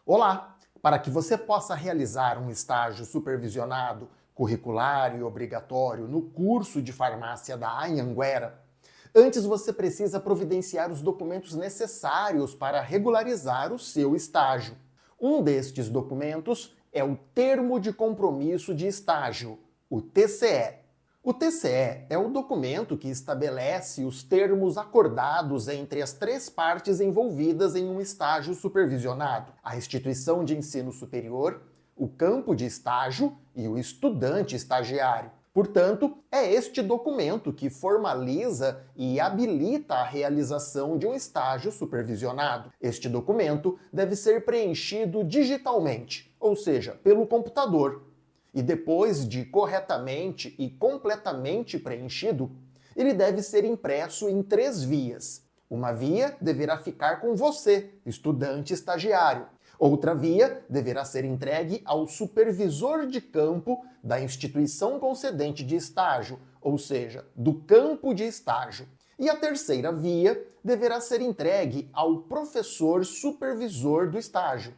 Olá! Para que você possa realizar um estágio supervisionado, curricular e obrigatório no curso de farmácia da Anhanguera, antes você precisa providenciar os documentos necessários para regularizar o seu estágio. Um destes documentos é o Termo de Compromisso de Estágio, o TCE. O TCE é o documento que estabelece os termos acordados entre as três partes envolvidas em um estágio supervisionado: a instituição de ensino superior, o campo de estágio e o estudante estagiário. Portanto, é este documento que formaliza e habilita a realização de um estágio supervisionado. Este documento deve ser preenchido digitalmente, ou seja, pelo computador. E depois de corretamente e completamente preenchido, ele deve ser impresso em 3 vias. Uma via deverá ficar com você, estudante estagiário. Outra via deverá ser entregue ao supervisor de campo da instituição concedente de estágio, ou seja, do campo de estágio. E a terceira via deverá ser entregue ao professor supervisor do estágio.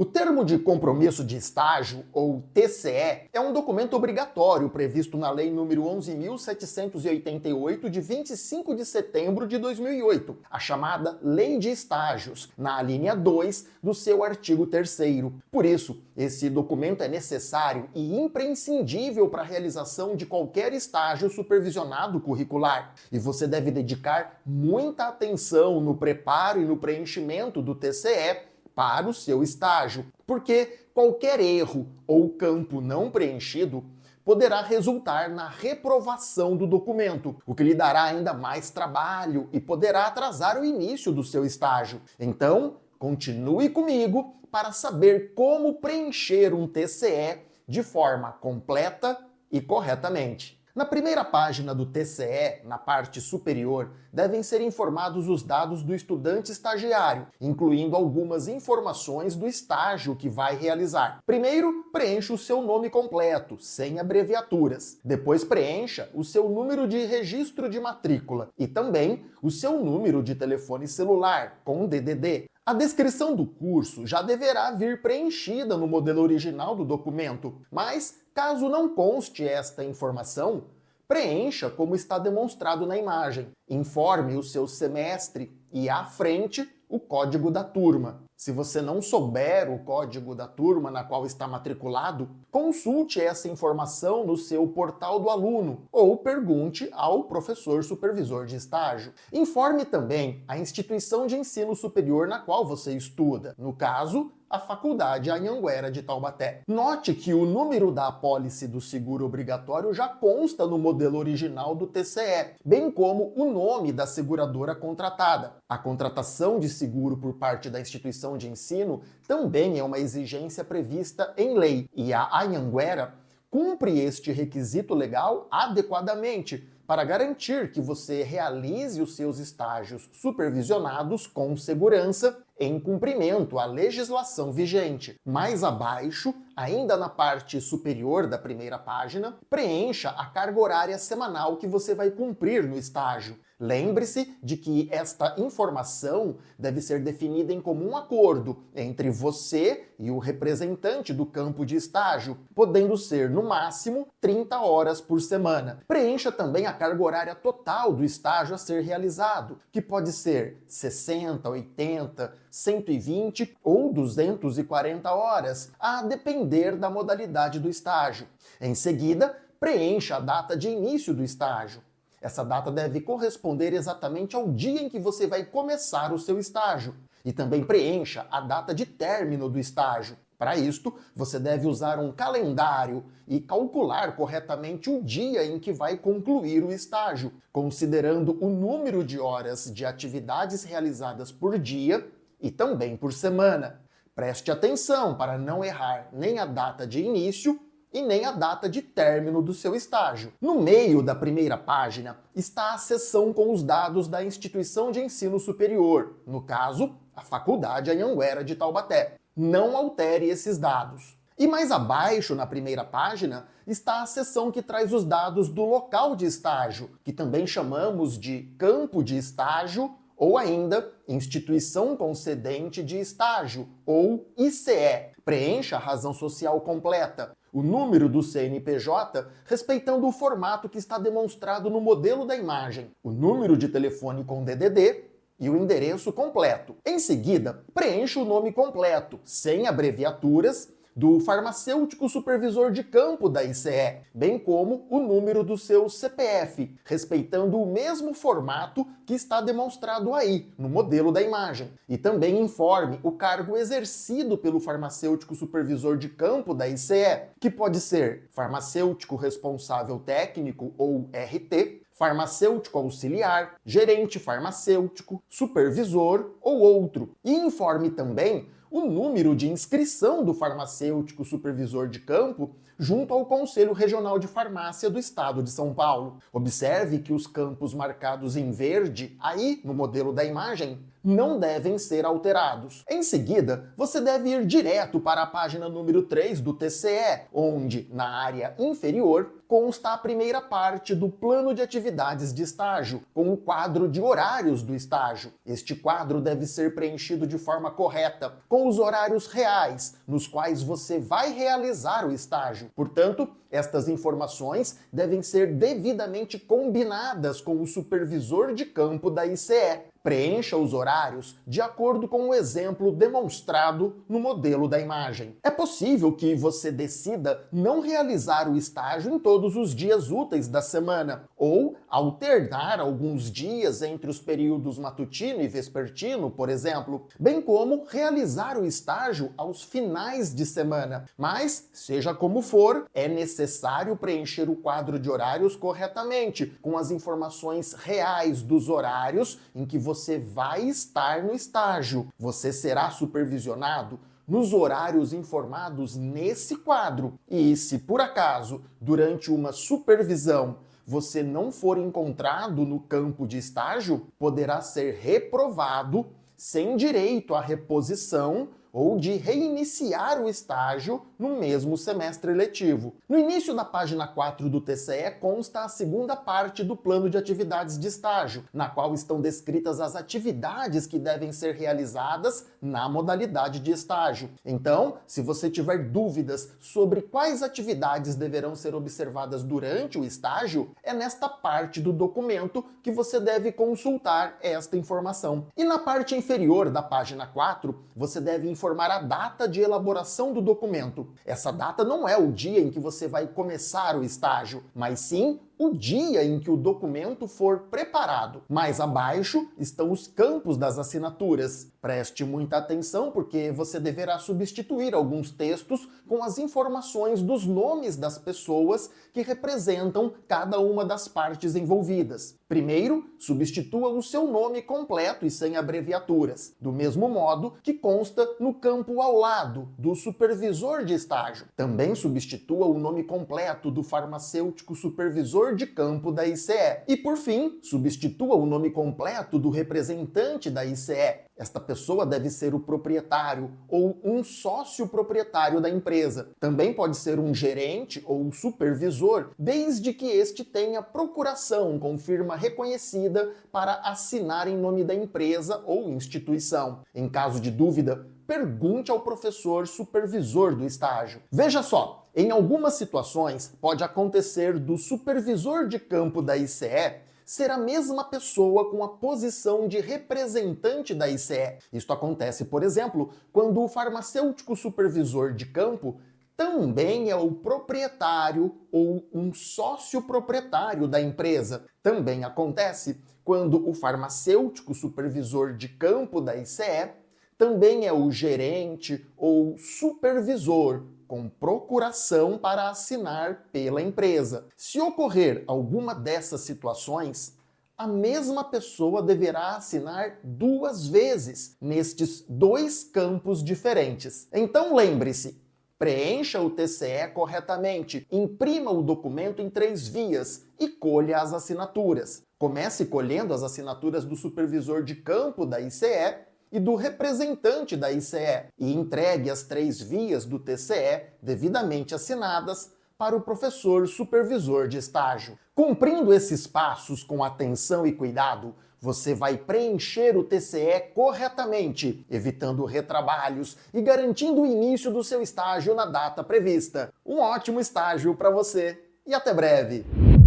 O Termo de Compromisso de Estágio, ou TCE, é um documento obrigatório previsto na Lei nº 11.788, de 25 de setembro de 2008, a chamada Lei de Estágios, na alínea 2 do seu artigo 3º. Por isso, esse documento é necessário e imprescindível para a realização de qualquer estágio supervisionado curricular. E você deve dedicar muita atenção no preparo e no preenchimento do TCE para o seu estágio, porque qualquer erro ou campo não preenchido poderá resultar na reprovação do documento, o que lhe dará ainda mais trabalho e poderá atrasar o início do seu estágio. Então, continue comigo para saber como preencher um TCE de forma completa e corretamente. Na primeira página do TCE, na parte superior, devem ser informados os dados do estudante estagiário, incluindo algumas informações do estágio que vai realizar. Primeiro, preencha o seu nome completo, sem abreviaturas. Depois preencha o seu número de registro de matrícula e também o seu número de telefone celular, com DDD. A descrição do curso já deverá vir preenchida no modelo original do documento, mas caso não conste esta informação, preencha como está demonstrado na imagem. Informe o seu semestre e à frente o código da turma. Se você não souber o código da turma na qual está matriculado, consulte essa informação no seu portal do aluno ou pergunte ao professor supervisor de estágio. Informe também a instituição de ensino superior na qual você estuda, no caso, a Faculdade Anhanguera de Taubaté. Note que o número da apólice do seguro obrigatório já consta no modelo original do TCE, bem como o nome da seguradora contratada. A contratação de seguro por parte da instituição de ensino também é uma exigência prevista em lei, e a Anhanguera cumpre este requisito legal adequadamente para garantir que você realize os seus estágios supervisionados com segurança, em cumprimento à legislação vigente. Mais abaixo, ainda na parte superior da primeira página, preencha a carga horária semanal que você vai cumprir no estágio. Lembre-se de que esta informação deve ser definida em comum acordo entre você e o representante do campo de estágio, podendo ser, no máximo, 30 horas por semana. Preencha também a carga horária total do estágio a ser realizado, que pode ser 60, 80, 120 ou 240 horas, a depender da modalidade do estágio. Em seguida, preencha a data de início do estágio. Essa data deve corresponder exatamente ao dia em que você vai começar o seu estágio. E também preencha a data de término do estágio. Para isto, você deve usar um calendário e calcular corretamente o dia em que vai concluir o estágio, considerando o número de horas de atividades realizadas por dia e também por semana. Preste atenção para não errar nem a data de início e nem a data de término do seu estágio. No meio da primeira página está a seção com os dados da instituição de ensino superior, no caso, a Faculdade Anhanguera de Taubaté. Não altere esses dados. E mais abaixo, na primeira página, está a seção que traz os dados do local de estágio, que também chamamos de campo de estágio ou ainda instituição concedente de estágio, ou ICE. Preencha a razão social completa, o número do CNPJ, respeitando o formato que está demonstrado no modelo da imagem, o número de telefone com DDD e o endereço completo. Em seguida, preencha o nome completo, sem abreviaturas, do farmacêutico supervisor de campo da ICE, bem como o número do seu CPF, respeitando o mesmo formato que está demonstrado aí, no modelo da imagem. E também informe o cargo exercido pelo farmacêutico supervisor de campo da ICE, que pode ser farmacêutico responsável técnico ou RT, farmacêutico auxiliar, gerente farmacêutico, supervisor ou outro. E informe também o número de inscrição do farmacêutico supervisor de campo junto ao Conselho Regional de Farmácia do Estado de São Paulo. Observe que os campos marcados em verde, aí no modelo da imagem, não devem ser alterados. Em seguida, você deve ir direto para a página número 3 do TCE, onde, na área inferior, consta a primeira parte do plano de atividades de estágio, com o quadro de horários do estágio. Este quadro deve ser preenchido de forma correta, com os horários reais, nos quais você vai realizar o estágio. Portanto, estas informações devem ser devidamente combinadas com o supervisor de campo da ICE. Preencha os horários de acordo com o exemplo demonstrado no modelo da imagem. É possível que você decida não realizar o estágio em todos os dias úteis da semana, ou alternar alguns dias entre os períodos matutino e vespertino, por exemplo, bem como realizar o estágio aos finais de semana. Mas, seja como for, é necessário preencher o quadro de horários corretamente, com as informações reais dos horários em que você vai estar no estágio. Você será supervisionado nos horários informados nesse quadro. E se por acaso, durante uma supervisão, você não for encontrado no campo de estágio, poderá ser reprovado sem direito à reposição ou de reiniciar o estágio no mesmo semestre letivo. No início da página 4 do TCE consta a segunda parte do plano de atividades de estágio, na qual estão descritas as atividades que devem ser realizadas na modalidade de estágio. Então, se você tiver dúvidas sobre quais atividades deverão ser observadas durante o estágio, é nesta parte do documento que você deve consultar esta informação. E na parte inferior da página 4, você deve informar a data de elaboração do documento. Essa data não é o dia em que você vai começar o estágio, mas sim o dia em que o documento for preparado. Mais abaixo estão os campos das assinaturas. Preste muita atenção porque você deverá substituir alguns textos com as informações dos nomes das pessoas que representam cada uma das partes envolvidas. Primeiro, substitua o seu nome completo e sem abreviaturas, do mesmo modo que consta no campo ao lado do supervisor de estágio. Também substitua o nome completo do farmacêutico supervisor de campo da ICE. E, por fim, substitua o nome completo do representante da ICE. Esta pessoa deve ser o proprietário ou um sócio proprietário da empresa. Também pode ser um gerente ou supervisor, desde que este tenha procuração com firma reconhecida para assinar em nome da empresa ou instituição. Em caso de dúvida, pergunte ao professor supervisor do estágio. Veja só, em algumas situações pode acontecer do supervisor de campo da ICE ser a mesma pessoa com a posição de representante da ICE. Isto acontece, por exemplo, quando o farmacêutico supervisor de campo também é o proprietário ou um sócio proprietário da empresa. Também acontece quando o farmacêutico supervisor de campo da ICE também é o gerente ou supervisor com procuração para assinar pela empresa. Se ocorrer alguma dessas situações, a mesma pessoa deverá assinar 2 vezes nestes 2 campos diferentes. Então lembre-se, preencha o TCE corretamente, imprima o documento em 3 vias e colha as assinaturas. Comece colhendo as assinaturas do supervisor de campo da ICE e do representante da ICE e entregue as 3 vias do TCE devidamente assinadas para o professor supervisor de estágio. Cumprindo esses passos com atenção e cuidado, você vai preencher o TCE corretamente, evitando retrabalhos e garantindo o início do seu estágio na data prevista. Um ótimo estágio para você e até breve!